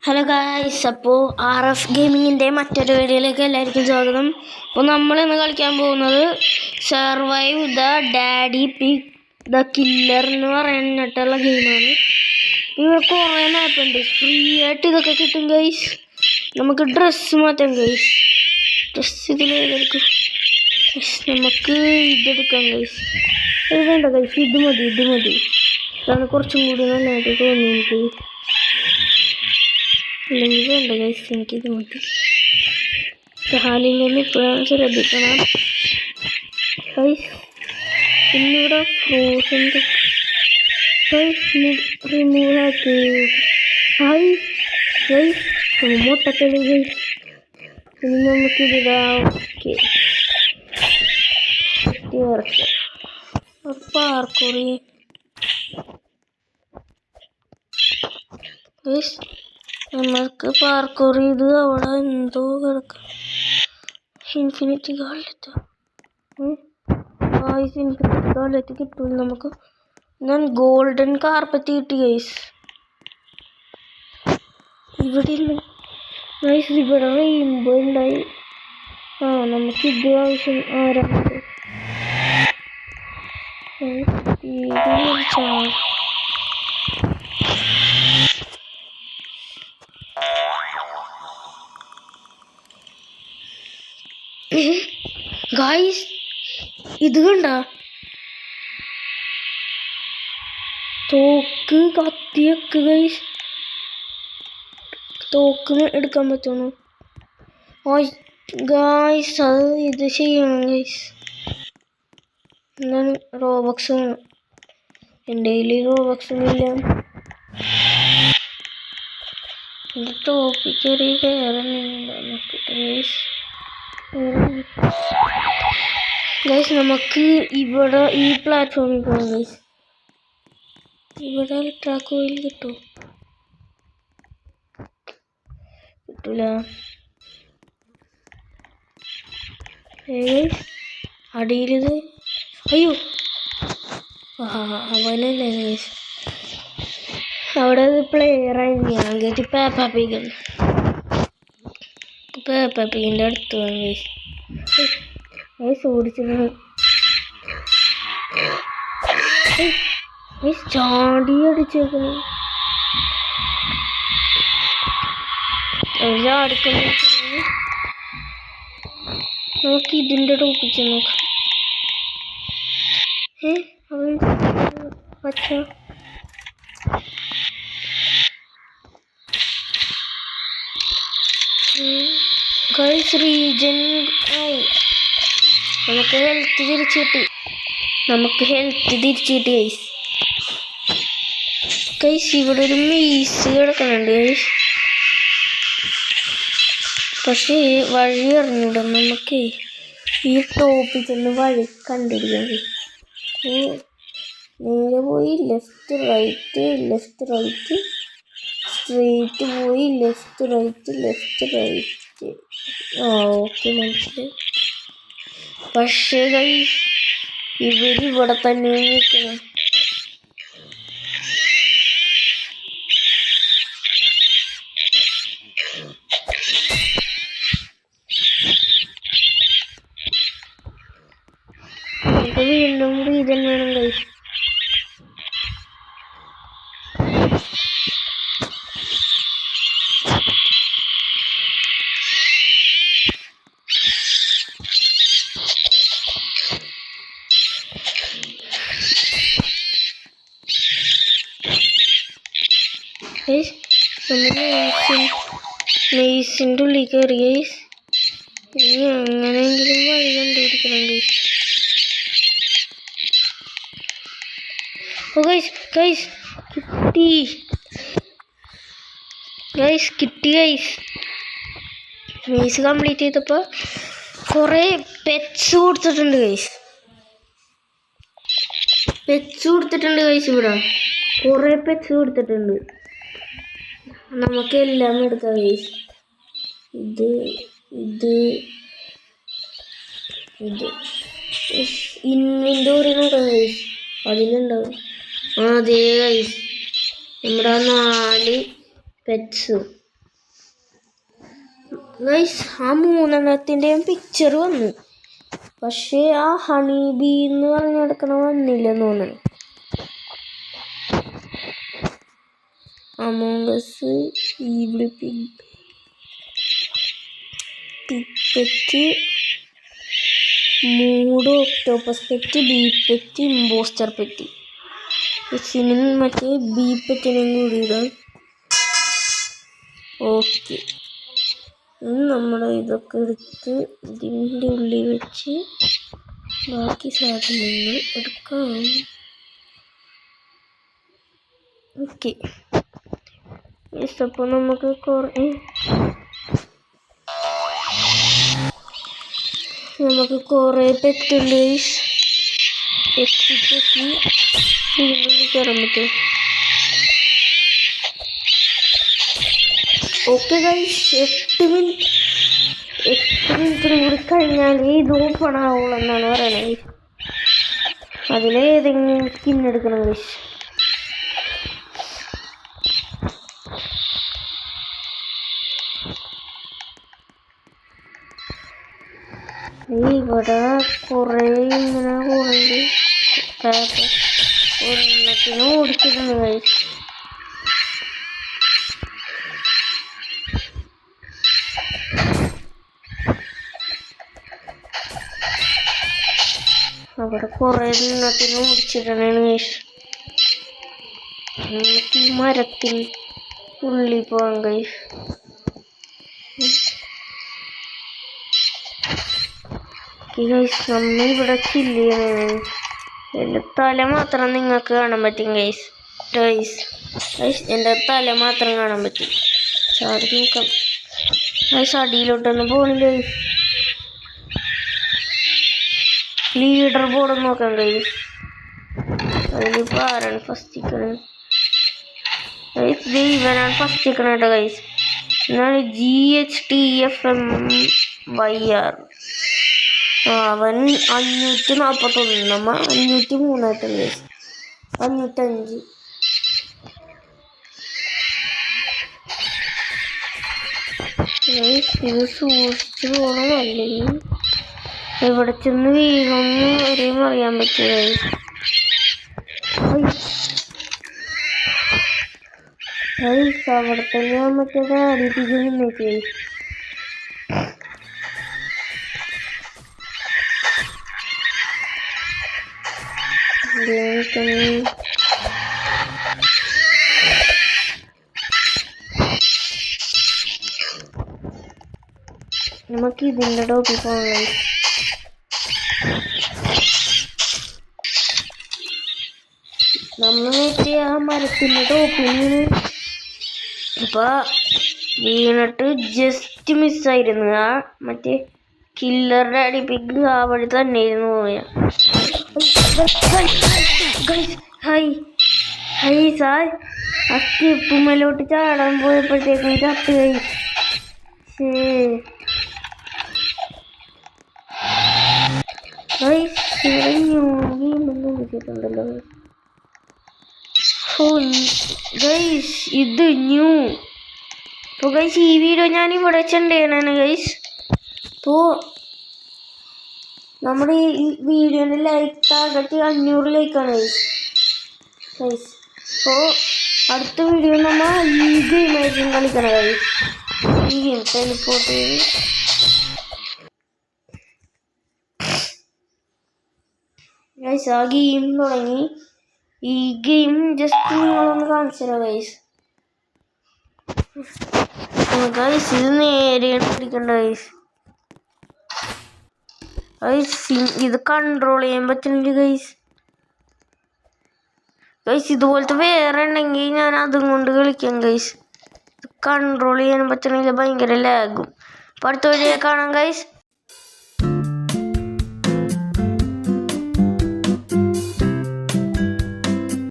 Hello guys, അപ്പോൾ RF ഗെയിമിങ്ങിൻ്റെ മറ്റൊരു വീഡിയോയിലേക്ക് എല്ലാവർക്കും സ്വാഗതം. അപ്പോൾ നമ്മളിന്ന് കളിക്കാൻ പോകുന്നത് survive the daddy pig the killer എന്ന് പറഞ്ഞിട്ടുള്ള ഗെയിമാണ്. ഇവിടെ കുറേ മാപ്പുണ്ട്, ഫ്രീ ആയിട്ട് ഇതൊക്കെ കിട്ടും ഗൈസ്. നമുക്ക് ഡ്രസ്സ് മാറ്റാം ഗൈസ്. ഡ്രസ്സ് ഇതിലെടുക്കും, നമുക്ക് ഇതെടുക്കാം ഗൈസ്. ഇത് വേണ്ട ഗൈസ്, ഇത് മതി. അതാണ് കുറച്ചും കൂടി നല്ലതായിട്ട് തോന്നി എനിക്ക്. അല്ലെങ്കിൽ വേണ്ട ഗൈസ്, എനിക്കിത് മതി. ഹാലിൽ നിന്ന് ഇപ്പോഴാണ് ശ്രദ്ധിക്കണം ഗൈസ്. പിന്നിവിടെ ഫ്രോസൺ റിമൂവ് ആക്കി ഗൈസ്, മുട്ടക്കളി ഗൈസ്. ഇനി നമുക്കിതിടാം. ഓക്കെ, പാർക്കൂറി ഗൈസ്. നമ്മൾക്ക് പാർക്കൂർ ചെയ്ത് അവിടെ എന്തോ കിടക്കാം. ഇൻഫിനിറ്റി ഗാർഡലെത്താം. ഇൻഫിനിറ്റി ഗാർഡലെത്തി കിട്ടൂല നമുക്ക്. ഞാൻ ഗോൾഡൻ കാർപ്പറ്റ് കിട്ടി ഗൈസ്. ഇവിടെ ഗൈസ്, ഇവിടെ റെയിൻബോ ഉണ്ടായി. നമുക്കിത് ആവശ്യം ആരാണ് ഗായ്സ്. ഇത് കണ്ട തോക്ക് കത്തിയൊക്കെ ഗൈസ്. തോക്ക് എടുക്കാൻ പറ്റുന്നു ഗായ്സ്. അത് ഇത് ചെയ്യണം ഗൈസ്. എന്താണ് റോബക്സ് വേണം. എൻ്റെ കയ്യിൽ റോബക്സും ഇല്ല. എൻ്റെ ടോപ്പിൽ കയറി വേറെ ഗൈസ്. ഗൈസ്, നമുക്ക് ഇവിടെ ഈ പ്ലാറ്റ്ഫോമിൽ പോകാം ഗൈസ്. ഇവിടെ ട്രാക്ക് ഓയിൽ കിട്ടൂല. അടിയിലിത് അയ്യോ അവനല്ലേ ഗൈസ്. അവിടെ പ്ലെയറായി ഞാൻ ഗൈസ്. പേപ്പിൻ്റെ അടുത്ത് പോകാം ഗൈസ്. ഓടിച്ചിരുന്നു ചാടി അടിച്ചേക്കുന്നു. നമുക്ക് ഇതിൻ്റെ ടോപ്പിച്ച് നോക്കാം. പച്ച ഗൈസ് റീജൻ ആയി. നമുക്ക് ഹെൽത്ത് തിരിച്ചു കിട്ടി ഗൈസ്. ഇവിടെ ഒരു മീസ് കിടക്കുന്നുണ്ട് ഗൈസ്. പക്ഷേ വഴി അറിഞ്ഞൂട. നമുക്ക് ഈ ടോപ്പിൽ ചെന്ന് വഴി കണ്ടിരിക്കാം. നേരെ പോയി ലെഫ്റ്റ് റൈറ്റ് സ്ട്രെയിറ്റ് പോയി ലെഫ്റ്റ് റൈറ്റ്. ഓക്കെ, മനസ്സിലായി. പക്ഷേ ഗൈസ്, ഇവിടെ തന്നെ നിൽക്കണം. നമുക്ക് വീണ്ടും റീജൻ വേണം ഗൈസ്. മെയ്സിൻ്റെ ഉള്ളിൽ കയറി ഗൈസ്. ഇനി എങ്ങനെയെങ്കിലും വഴി കണ്ടുപിടിക്കണം ഗൈസ്. കിട്ടി ഗൈസ്. മെയ്സ് കംപ്ലീറ്റ് ചെയ്തപ്പോൾ കുറേ പെറ്റ്സ് കൊടുത്തിട്ടുണ്ട് ഗൈസ്. ഇവിടെ കുറേ പെറ്റ്സ് കൊടുത്തിട്ടുണ്ട്. നമുക്ക് എല്ലാം എടുക്കാം ഗൈസ്. ഇത് ഇൻവെന്ററി നോക്കാം ഗൈസ്. അതിലുണ്ടാവും. അതെ ഗൈസ്, നമ്മുടെ 4 പെറ്റ്സ് ഗൈസ് ആ 3 പിക്ചർ വന്നു, പക്ഷേ ആ ഹണി ബീ എന്ന് പറഞ്ഞ് നടക്കണ വന്നില്ലെന്ന് തോന്നുന്നു. Among Us, evil pig, pet, mood, octopus pet, bee pet, impostor pet. ഇതിന് മറ്റേ ബീ പെറ്റിനും കൂടി ഇടാം. ഓക്കെ, നമ്മൾ ഇതൊക്കെ എടുത്ത് ഇതിൻ്റെ ഉള്ളിൽ വെച്ച് ബാക്കി സാധനങ്ങൾ എടുക്കാം. ഓക്കെ, അപ്പോൾ നമുക്ക് കുറേ പെറ്റുണ്ട്. എക്സിറ്റ് കയറാൻ പറ്റും. ഓക്കെ ഗൈസ്, 8 മിനിറ്റും കൂടി കഴിഞ്ഞാൽ ഇത് ഓപ്പൺ ആവുള്ളൂ എന്നാണ് പറയണത്. അതിലേതെങ്കിലും സ്കിൻ എടുക്കണം ഗൈസ്. ഇവിടെ കുറേ ഇങ്ങനെ പോകുന്നുണ്ട്. ഒരെണ്ണത്തിന് ഓടിച്ചിട്ടുണ്ട് ഗൈസ്. അവിടെ കുറേ എണ്ണത്തിന് ഓടിച്ചിട്ടാണ് ഗൈസ്. നമുക്ക് ഈ മരത്തിന് ഉള്ളിൽ പോകാം ഗൈസ്. നമ്മൾ ഇവിടെ ചില്ല് ചെയ്യണം. എൻ്റെ തല മാത്രം നിങ്ങൾക്ക് കാണാൻ പറ്റും ഗൈസ്. എൻ്റെ തല മാത്രം കാണാൻ പറ്റും. ചാടി നോക്കാം ഗൈസ്. അടിയിലോട്ടൊന്നും പോണില്ല ഗൈസ്. ലീഡർ ബോർഡ് നോക്കാം ഗൈസ്. അതിലിപ്പോൾ ആരാണ് ഫസ്റ്റ് നിൽക്കണേ ഗൈസ്? ഇവനാണ് ഫസ്റ്റ് നിൽക്കണ കേട്ടോ ഗൈസ്. എന്നാണ് GHTFMYR. അവൻ 541, നമ്മൾ 503 ആയിട്ടുണ്ട് ഗൈസ്. 505. ഇത് സൂക്ഷിച്ചു പോകണം, അല്ലെങ്കിൽ എവിടെ ചെന്ന് വീഴണമെന്ന് വരെയും അറിയാൻ പറ്റും ഗൈസ്. അവിടെ തന്നെ മറ്റേത് അടിപ്പിക്കുന്നു ഗൈസ്. നമുക്ക് ഇതിൻ്റെ ടോപ്പിൽ പോകണം. നമ്മൾ മറ്റേ ആ മരത്തിൻ്റെ ടോപ്പിൽ ഇപ്പൊ വീണിട്ട് ജസ്റ്റ് മിസ്സായിരുന്നു. ആ മറ്റേ കില്ലറുടെ അടിപ്പിക്ക് ആ വഴി തന്നെ ഇരുന്ന് പോയ. സാർ ആ സ്റ്റെപ്പുമ്മലോട്ട് ചാടാൻ പോയപ്പോഴത്തേക്കും ചത്ത് കൈ. ണ്ടല്ലോ ഇത് ന്യൂ. ഇപ്പോൾ ഗൈസ് ഈ വീഡിയോ ഞാൻ ഇവിടെ വെച്ചിട്ടുണ്ടാണ് ഗൈസ്. ഇപ്പോൾ നമ്മുടെ ഈ വീഡിയോൻ്റെ ലൈക്ക് ടാർഗറ്റ് 500 ലൈക്കാണ് ഗൈസ്. അപ്പോൾ അടുത്ത വീഡിയോ നമ്മൾ ഈ ഗെയിമായിരിക്കും കളിക്കണം ഗൈസ്. ഈ ഗെയിം ടെലിപ്പോർട്ട് ചെയ്ത് ഗൈസ് ആ ഗെയിം തുടങ്ങി. ഈ ഗെയിം ജസ്റ്റ് നിങ്ങളൊന്ന് കാണിച്ചു തരാം ഗൈസ്. ഇത് നേരെയാണ് പിടിക്കേണ്ട ഗൈസ്. ഇത് കൺട്രോൾ ചെയ്യാൻ പറ്റുന്നില്ല ഗൈസ്. ഇതുപോലത്തെ വേറെ ഉണ്ടെങ്കിൽ ഞാൻ അതും കൊണ്ട് കളിക്കാം ഗൈസ്. കൺട്രോൾ ചെയ്യാൻ പറ്റണില്ല, ഭയങ്കര ലാഗും. അപ്പോൾ അടുത്ത വീഡിയോ കാണാം ഗൈസ്.